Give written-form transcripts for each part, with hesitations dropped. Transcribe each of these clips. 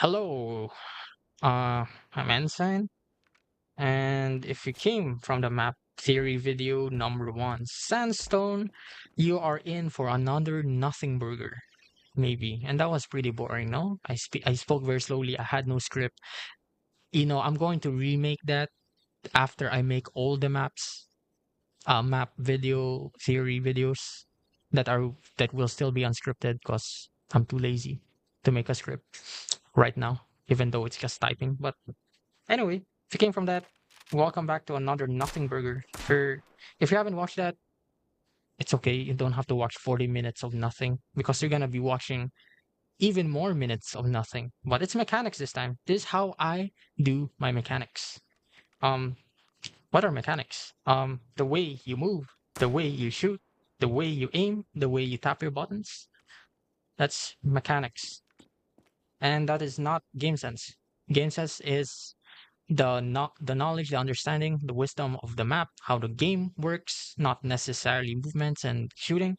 Hello, I'm Ensine, and if you came from the map theory video number one, Sandstone, you are in for another nothing burger, maybe. And that was pretty boring, no? I spoke very slowly. I had no script. I'm going to remake that after I make all the map video theory videos that will still be unscripted because I'm too lazy to make a script right now, even though it's just typing. But anyway, if you came from that, welcome back to another Nothing Burger. If you haven't watched that, it's okay. You don't have to watch 40 minutes of nothing because you're gonna be watching even more minutes of nothing. But it's mechanics this time. This is how I do my mechanics. Um, what are mechanics? The way you move, the way you shoot, the way you aim, the way you tap your buttons. That's mechanics, and that is not game sense. Game sense is the knowledge, the understanding, the wisdom of the map, how the game works, not necessarily movements and shooting.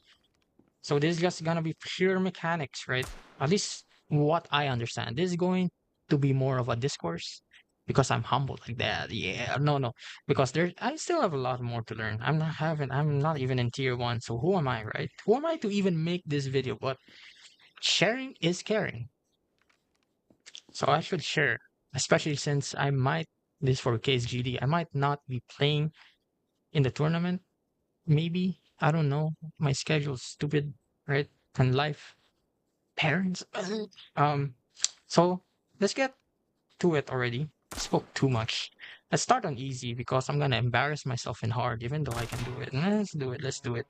So this is just gonna be pure mechanics, right? At least what I understand. This is going to be more of a discourse because I'm humble like that. Yeah, no, because I still have a lot more to learn. I'm not even in tier one. So who am I, right? Who am I to even make this video? But sharing is caring. So I should share, especially since this for KSGD, I might not be playing in the tournament. Maybe, I don't know. My schedule's stupid, right? And life, parents. um, so let's get to it already. Spoke too much. Let's start on easy because I'm gonna embarrass myself in hard, even though I can do it. Let's do it. Let's do it.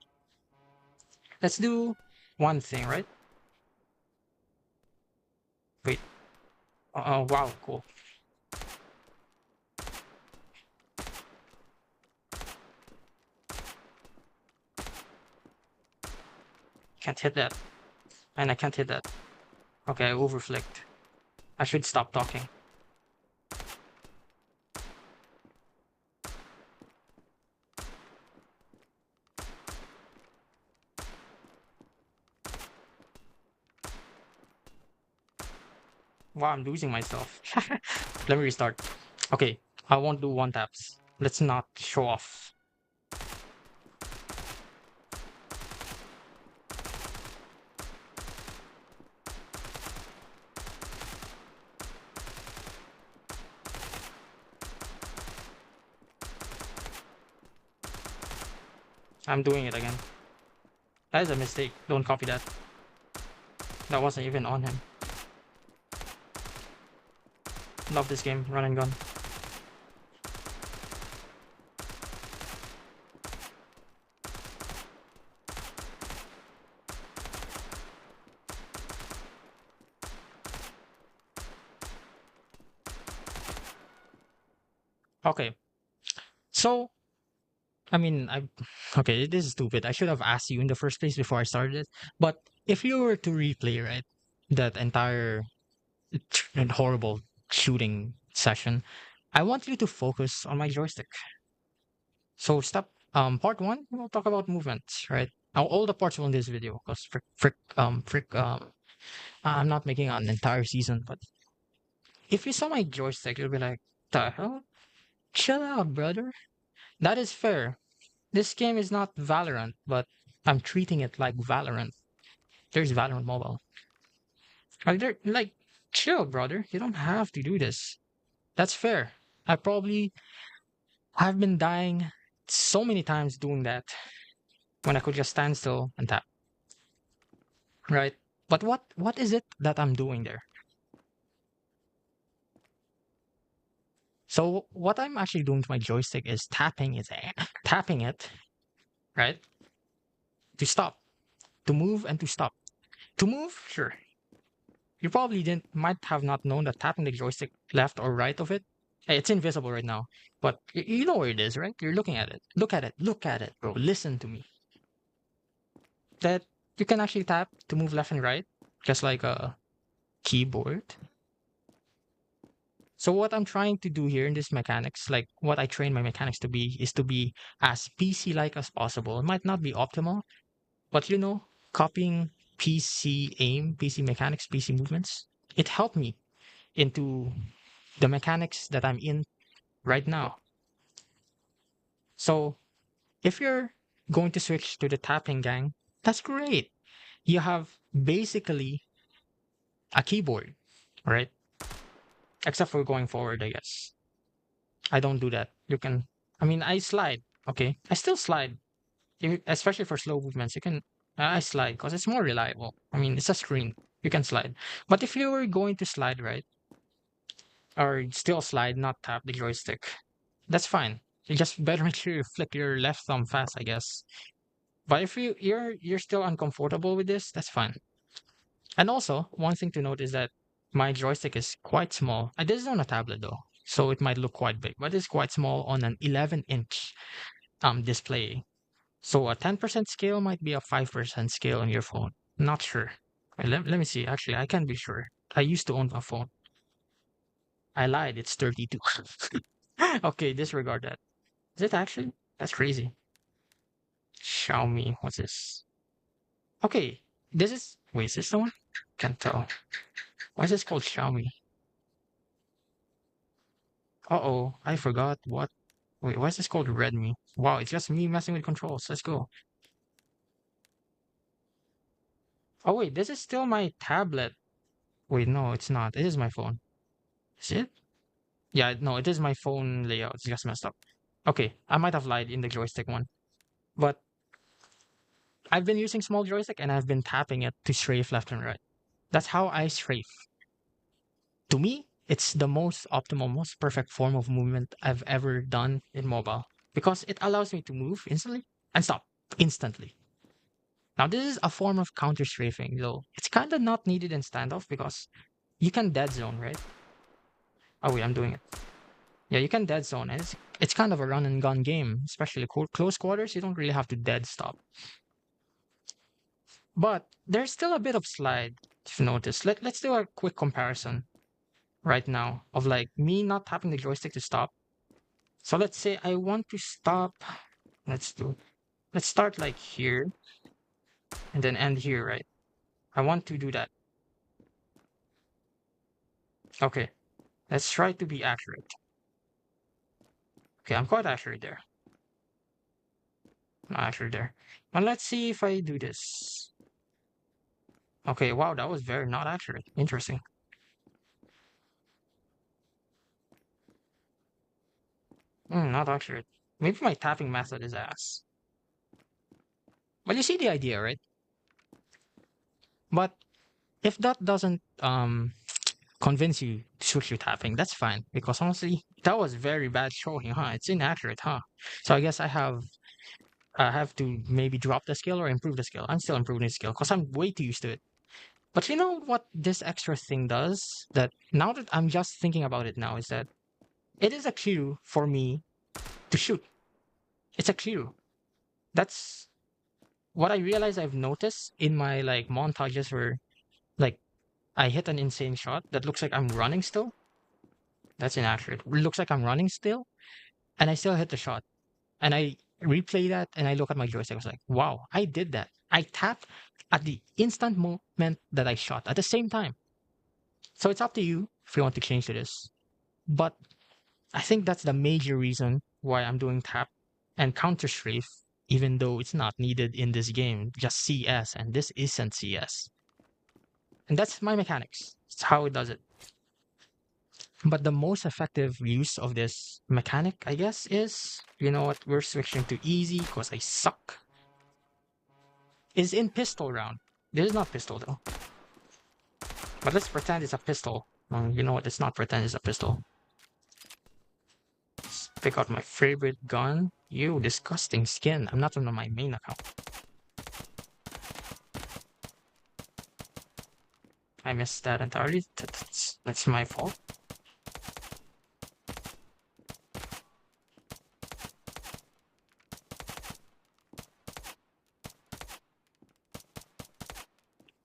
Let's do one thing, right? Wait. Wow, cool. Can't hit that. And I can't hit that. Okay, I overflicked. I should stop talking. Wow, I'm losing myself. Let me restart. Okay, I won't do one taps. Let's not show off. I'm doing it again. That is a mistake. Don't copy that. That wasn't even on him. Love this game. Run and gun. Okay. So, I mean, okay, this is stupid. I should have asked you in the first place before I started it. But if you were to replay, right, that entire horrible shooting session, I want you to focus on my joystick. So step part one, we'll talk about movements, right? All the parts will in this video, because I'm not making an entire season, but if you saw my joystick, you'll be like, the hell? Chill out, brother. That is fair. This game is not Valorant, but I'm treating it like Valorant. There's Valorant Mobile. Like, chill, brother. You don't have to do this. That's fair. I probably have been dying so many times doing that when I could just stand still and tap. Right. But what is it that I'm doing there? So what I'm actually doing to my joystick is tapping it, right? To stop, to move and to stop. To move, sure. You probably didn't might have not known that tapping the joystick left or right of it. Hey, it's invisible right now. But you know where it is, right? You're looking at it. Look at it. Look at it, bro. Listen to me. That you can actually tap to move left and right, just like a keyboard. So what I'm trying to do here in this mechanics, like what I train my mechanics to be, is to be as PC-like as possible. It might not be optimal, but copying PC aim, PC mechanics, PC movements, it helped me. into the mechanics that I'm in right now. So if you're going to switch to the tapping gang, that's great. You have basically a keyboard, right? Except for going forward, I guess. I don't do that. You can, I mean, I slide. Okay. I still slide, especially for slow movements. You can, I slide because it's more reliable. I mean, it's a screen. You can slide. But if you were going to slide, right? Or still slide, not tap the joystick, that's fine. You just better make sure you flick your left thumb fast, I guess. But if you're still uncomfortable with this, that's fine. And also, one thing to note is that my joystick is quite small. This is on a tablet though, so it might look quite big, but it's quite small on an 11-inch display. So a 10% scale might be a 5% scale on your phone. Not sure. Let me see. Actually, I can be sure. I used to own a phone. I lied. It's 32. Okay, disregard that. Is it actually? That's crazy. Xiaomi. What's this? Okay, this is. Wait, is this the one? Can't tell. Why is this called Xiaomi? Uh-oh, I forgot what. Wait, why is this called Redmi? Wow, it's just me messing with controls. Let's go. Oh wait, this is still my tablet. Wait, no, it's not. It is my phone. Is it? Yeah, no, it is my phone layout. It's just messed up. Okay, I might have lied in the joystick one. But I've been using small joystick and I've been tapping it to strafe left and right. That's how I strafe. To me, it's the most optimal, most perfect form of movement I've ever done in mobile because it allows me to move instantly and stop instantly. Now, this is a form of counter strafing, though it's kind of not needed in standoff because you can dead zone, right? Oh, wait, I'm doing it. Yeah, you can dead zone, and it's kind of a run and gun game, especially close quarters. You don't really have to dead stop, but there's still a bit of slide. If you notice, let's do a quick comparison right now of like me not tapping the joystick to stop. So let's say I want to stop. Let's do. Let's start like here and then end here, right? I want to do that. Okay, let's try to be accurate. Okay, I'm quite accurate there. Not accurate there. And let's see if I do this. Okay, wow, that was very not accurate. Interesting. Not accurate. Maybe my tapping method is ass. But you see the idea, right? But if that doesn't convince you to switch to tapping, that's fine. Because honestly, that was very bad showing, huh? It's inaccurate, huh? So I guess I have to maybe drop the skill or improve the skill. I'm still improving the skill because I'm way too used to it. But you know what this extra thing does? That now that I'm just thinking about it now is that it is a cue for me to shoot. It's a cue. That's what I realize I've noticed in my like montages where like I hit an insane shot that looks like I'm running still. That's inaccurate. It looks like I'm running still, and I still hit the shot. And I replay that and I look at my joystick. I was like, wow, I did that. I tapped at the instant moment that I shot at the same time. So it's up to you if you want to change to this. But I think that's the major reason why I'm doing tap and counter strafe, even though it's not needed in this game, just CS, and this isn't CS. And that's my mechanics. It's how it does it. But the most effective use of this mechanic, I guess, is you know what? We're switching to easy because I suck. Is in pistol round. This is not pistol though. But let's pretend it's a pistol. You know what? Let's not pretend it's a pistol. Let's pick out my favorite gun. You disgusting skin. I'm not on my main account. I missed that entirely. That's my fault.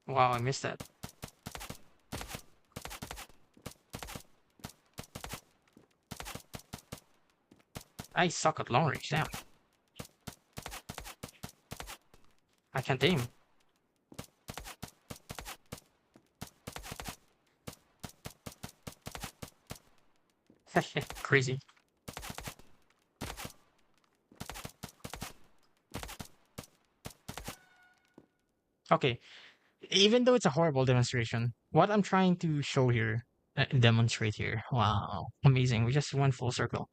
Wow, I missed that. I suck at long range. Damn. I can't aim. Crazy. Okay, even though it's a horrible demonstration, what I'm trying to show here, demonstrate here. Wow, amazing! We just went full circle.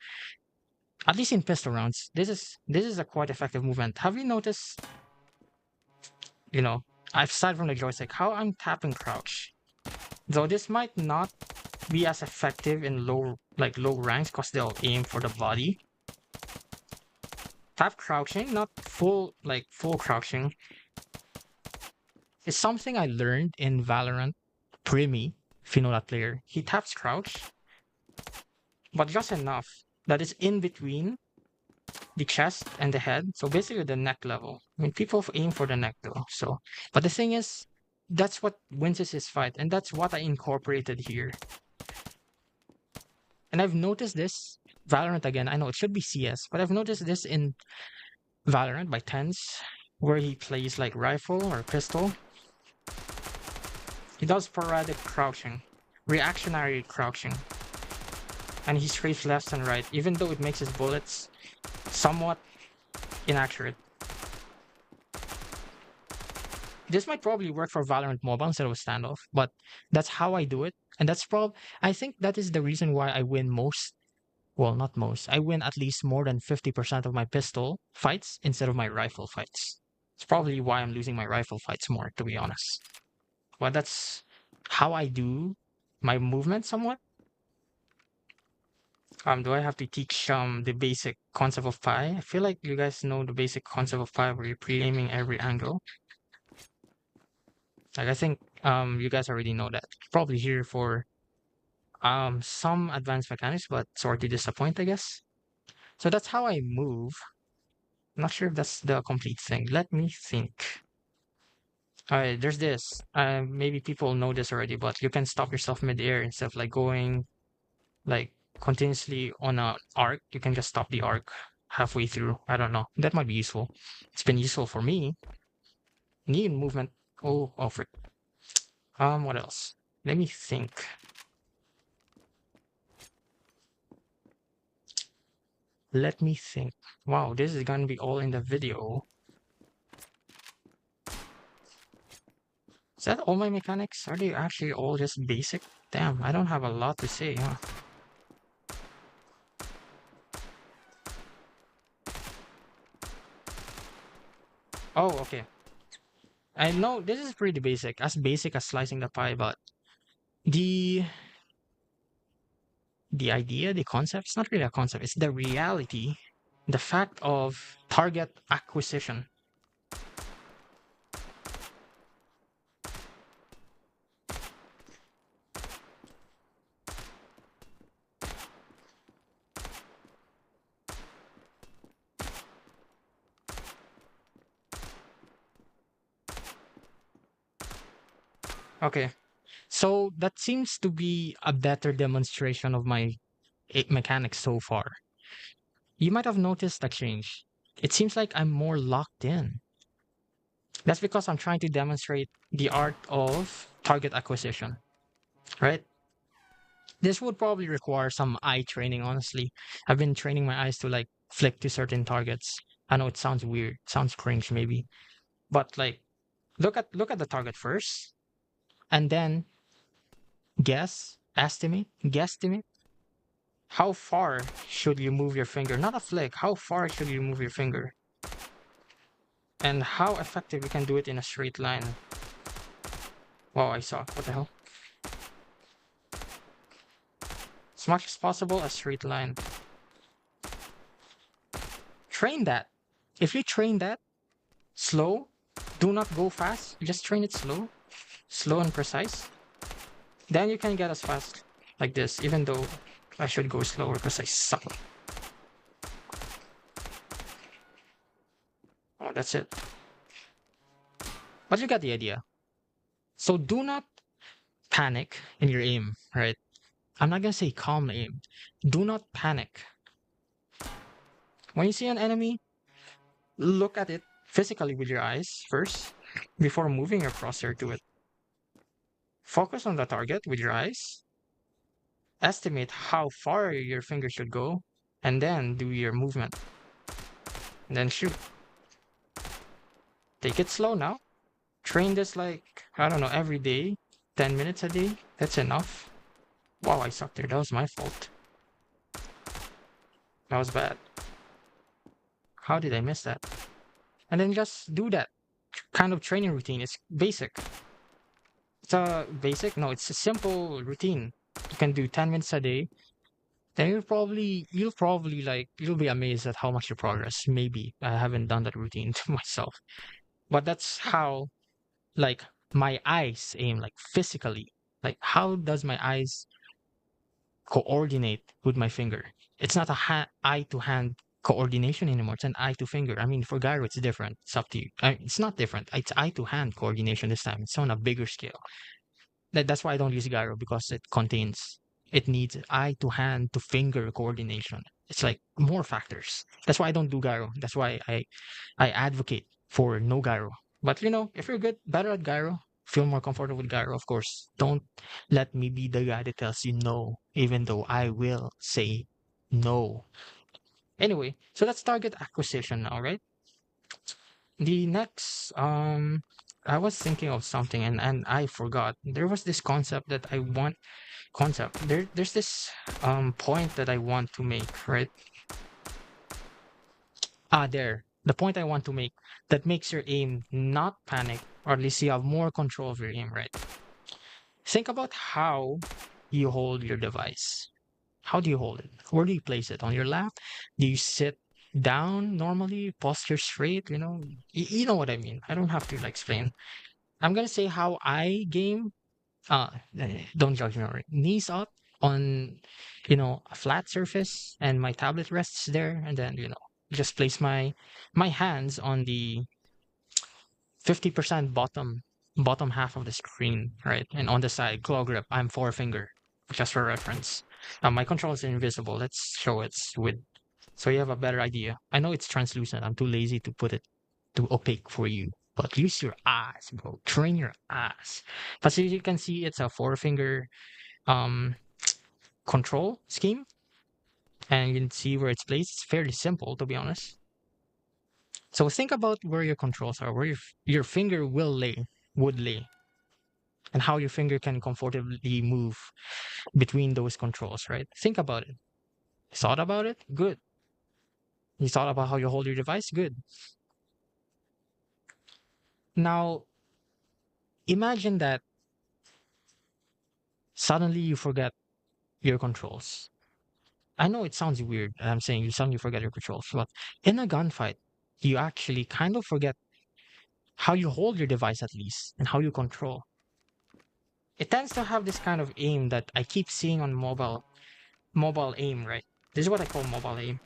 At least in pistol rounds, this is a quite effective movement. Have you noticed? You know, aside from the joystick, how I'm tapping crouch. Though this might not be as effective in low ranks because they'll aim for the body. Tap crouching, not full crouching, is something I learned in Valorant. Primi, if you know that player, he taps crouch, but just enough that is in between the chest and the head. So basically the neck level. I mean, people aim for the neck though. So, but the thing is, that's what wins us his fight, and that's what I incorporated here. And I've noticed this Valorant again. I know it should be CS, but I've noticed this in Valorant by Tens, where he plays like rifle or pistol. He does sporadic crouching, reactionary crouching, and he strays left and right, even though it makes his bullets somewhat inaccurate. This might probably work for Valorant Mobile instead of a standoff, but that's how I do it. And I think that is the reason why I win most. Well, not most. I win at least more than 50% of my pistol fights instead of my rifle fights. It's probably why I'm losing my rifle fights more, to be honest. But that's how I do my movement somewhat. Do I have to teach the basic concept of pi? I feel like you guys know the basic concept of pi where you're pre-aiming every angle. Like I think you guys already know that. Probably here for some advanced mechanics, but sorry to disappoint, I guess. So that's how I move. Not sure if that's the complete thing. Let me think. Alright, there's this. Maybe people know this already, but you can stop yourself mid-air instead of like going like continuously on a arc. You can just stop the arc halfway through. I don't know. That might be useful. It's been useful for me. Knee movement. Oh, frick. What else? Let me think. Let me think. Wow, this is gonna be all in the video. Is that all my mechanics? Are they actually all just basic? Damn, I don't have a lot to say, huh? Oh, okay. I know this is pretty basic as slicing the pie, but the the idea, the concept, it's not really a concept, it's the reality, the fact of target acquisition. Okay. So that seems to be a better demonstration of my mechanics so far. You might have noticed a change. It seems like I'm more locked in. That's because I'm trying to demonstrate the art of target acquisition, right? This would probably require some eye training, honestly. I've been training my eyes to like flick to certain targets. I know it sounds weird, sounds cringe maybe, but like look at the target first and then guesstimate how far should you move your finger? Not a flick, how far should you move your finger? And how effective you can do it in a straight line. Wow, I saw. What the hell? As much as possible, a straight line. Train that. If you train that slow, do not go fast, just train it slow and precise, then you can get as fast like this, even though I should go slower because I suck. Oh, that's it. But you got the idea. So do not panic in your aim, right? I'm not gonna say calm aim. Do not panic. When you see an enemy, look at it physically with your eyes first before moving your crosshair to it. Focus on the target with your eyes Estimate how far your finger should go, and then do your movement, and then shoot. Take it slow now. Train this like, I don't know, every day, 10 minutes a day. That's enough. Wow, I sucked there. That was my fault. That was bad. How did I miss that? And then just do that kind of training routine. It's basic. It's a basic, no, it's a simple routine. You can do 10 minutes a day. Then you'll probably like, you'll be amazed at how much you progress. Maybe I haven't done that routine to myself, but that's how like my eyes aim, like physically. Like, how does my eyes coordinate with my finger? It's not a eye to hand coordination anymore. It's an eye to finger. I mean, for gyro, it's different. It's up to you. It's not different. It's eye to hand coordination this time. It's on a bigger scale. That's why I don't use gyro, because it needs eye to hand to finger coordination. It's like more factors. That's why I don't do gyro. That's why I advocate for no gyro. But if you're better at gyro, feel more comfortable with gyro, of course. Don't let me be the guy that tells you no, even though I will say no. Anyway, so that's target acquisition now, right? The next, I was thinking of something, and I forgot. There was this concept that I want concept. There's this point that I want to make, right? There. The point I want to make that makes your aim not panic, or at least you have more control of your aim, right? Think about how you hold your device. How do you hold it? Where do you place it? On your lap? Do you sit down normally, posture straight? You know what I mean. I don't have to like explain. I'm gonna say how I game. Don't judge me. Already. Knees up on, a flat surface, and my tablet rests there, and then just place my hands on the 50% bottom half of the screen, right? And on the side, claw grip, I'm four finger, just for reference. My control is invisible. Let's show it's with, so you have a better idea. I know it's translucent. I'm too lazy to put it too opaque for you. But use your eyes, bro. Train your eyes. But as you can see, it's a four finger um control scheme, and you can see where it's placed. It's fairly simple, to be honest. So think about where your controls are, where your finger would lay, and how your finger can comfortably move between those controls, right? Think about it. You thought about it? Good. You thought about how you hold your device? Good. Now, imagine that suddenly you forget your controls. I know it sounds weird. I'm saying you suddenly forget your controls, but in a gunfight, you actually kind of forget how you hold your device, at least, and how you control. It tends to have this kind of aim that I keep seeing on mobile aim, right? This is what I call mobile aim.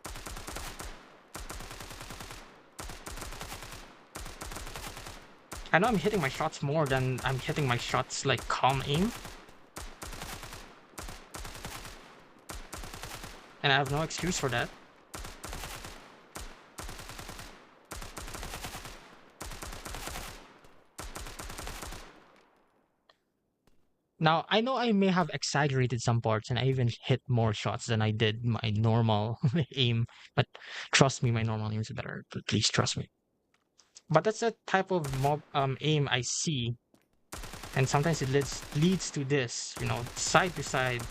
I know I'm hitting my shots more than I'm hitting my shots like calm aim. And I have no excuse for that. Now, I know I may have exaggerated some parts, and I even hit more shots than I did my normal aim, but trust me, my normal aim is better. Please trust me. But that's the type of aim I see, and sometimes it leads to this, side to side,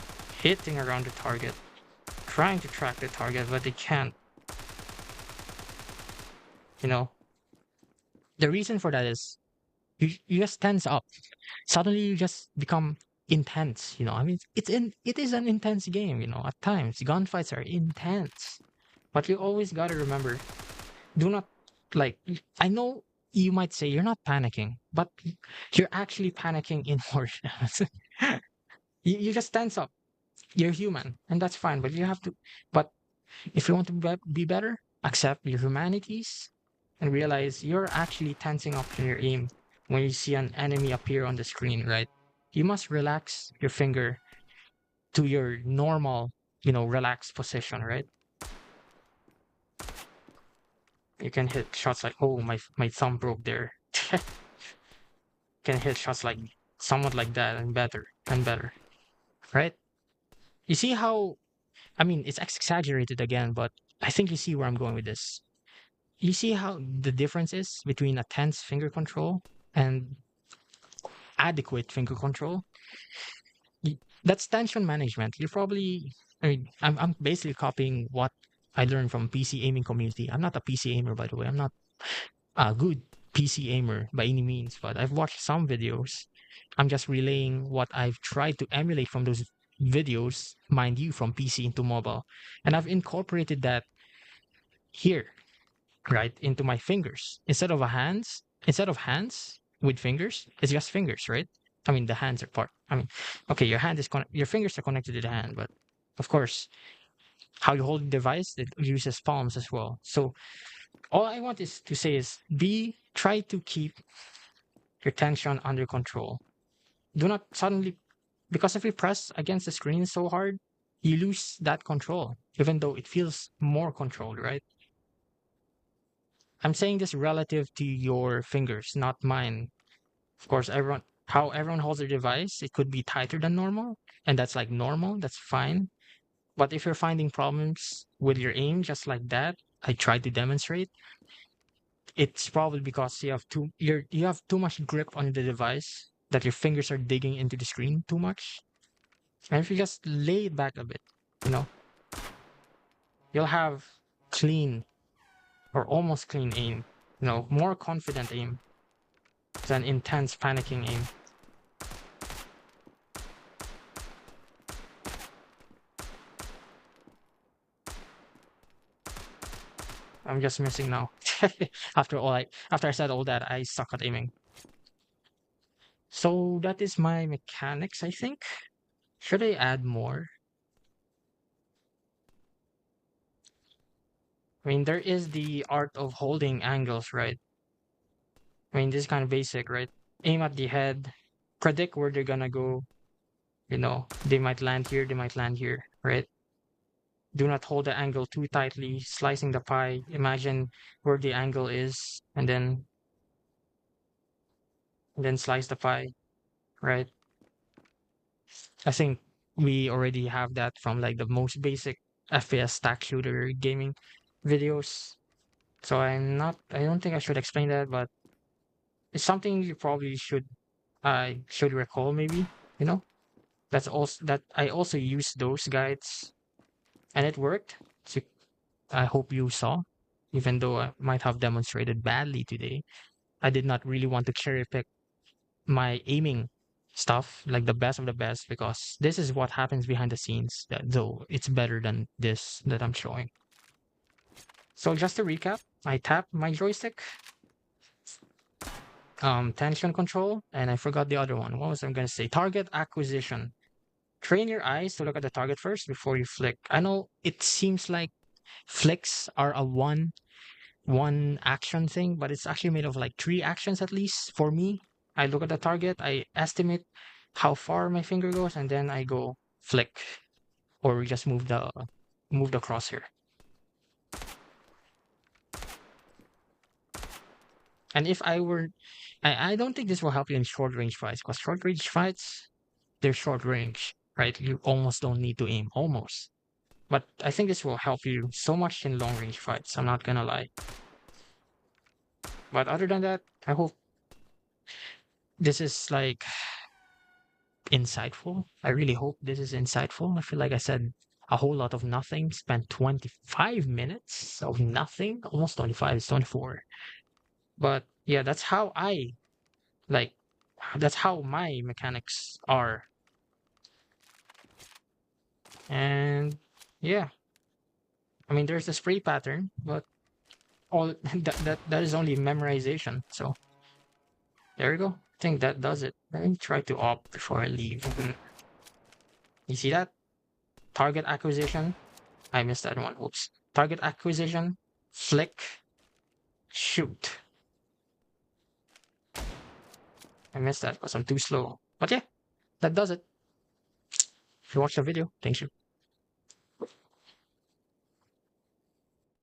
hitting around the target, trying to track the target, but they can't. The reason for that is you just tense up. Suddenly you just become intense. I mean, it is an intense game. At times gunfights are intense, but you always got to remember, do not like. I know you might say you're not panicking, but you're actually panicking inward. You just tense up. You're human, and that's fine. But you have to. But if you want to be better, accept your humanities and realize you're actually tensing up in your aim when you see an enemy appear on the screen, right? You must relax your finger to your normal, relaxed position, right? You can hit shots like, oh, my thumb broke there. Can hit shots like somewhat like that and better, right? You see how, I mean, it's exaggerated again, but I think you see where I'm going with this. You see how the difference is between a tense finger control and adequate finger control? That's tension management. You probably, I mean, I'm basically copying what I learned from PC aiming community. I'm not a PC aimer, by the way. I'm not a good PC aimer by any means, but I've watched some videos. I'm just relaying what I've tried to emulate from those videos, mind you, from PC into mobile. And I've incorporated that here, right, into my fingers. Instead of hands with fingers, it's just fingers, right? I mean, the hands are part. I mean, okay, your fingers are connected to the hand, but of course, how you hold the device, it uses palms as well. So all I want is to say is try to keep your tension under control. Do not suddenly, because if you press against the screen so hard, you lose that control, even though it feels more controlled, right? I'm saying this relative to your fingers, not mine. Of course, how everyone holds their device, it could be tighter than normal, and that's like normal, that's fine. But if you're finding problems with your aim just like that, I tried to demonstrate, it's probably because you have too much grip on the device that your fingers are digging into the screen too much. And if you just lay it back a bit, you know, you'll have clean or almost clean aim, more confident aim than intense panicking aim. I'm just missing now. After I said all that, I suck at aiming. So that is my mechanics, I think. Should I add more? I mean, there is the art of holding angles, right? I mean, this is kind of basic, right? Aim at the head, predict where they're gonna go. They might land here, they might land here, right? Do not hold the angle too tightly, slicing the pie. Imagine where the angle is, and then slice the pie, right? I think we already have that from like the most basic FPS stack shooter gaming videos. So I don't think I should explain that, but it's something you probably I should recall maybe, you know? That I also used those guides and it worked. So I hope you saw, even though I might have demonstrated badly today. I did not really want to cherry pick my aiming stuff, like the best of the best, because this is what happens behind the scenes, though it's better than this that I'm showing. So just to recap, I tap my joystick, tension control, and I forgot the other one. What was I going to say? Target acquisition. Train your eyes to look at the target first before you flick. I know it seems like flicks are a one action thing, but it's actually made of like three actions at least for me. I look at the target, I estimate how far my finger goes, and then I go flick or just move the crosshair. And if I were, I don't think this will help you in short range fights because short range fights, they're short range, right? You almost don't need to aim, almost. But I think this will help you so much in long range fights. I'm not gonna lie. But other than that, I hope this is like insightful. I really hope this is insightful. I feel like I said a whole lot of nothing, spent 25 minutes of nothing, almost 25, it's 24. But yeah, like, that's how my mechanics are. And yeah, I mean, there's a spray pattern, but all that is only memorization. So there you go. I think that does it. Let me try to opt before I leave. You see that? Target acquisition. I missed that one. Oops. Target acquisition, flick, shoot. I missed that because I'm too slow. But yeah, that does it. If you watched the video, thank you.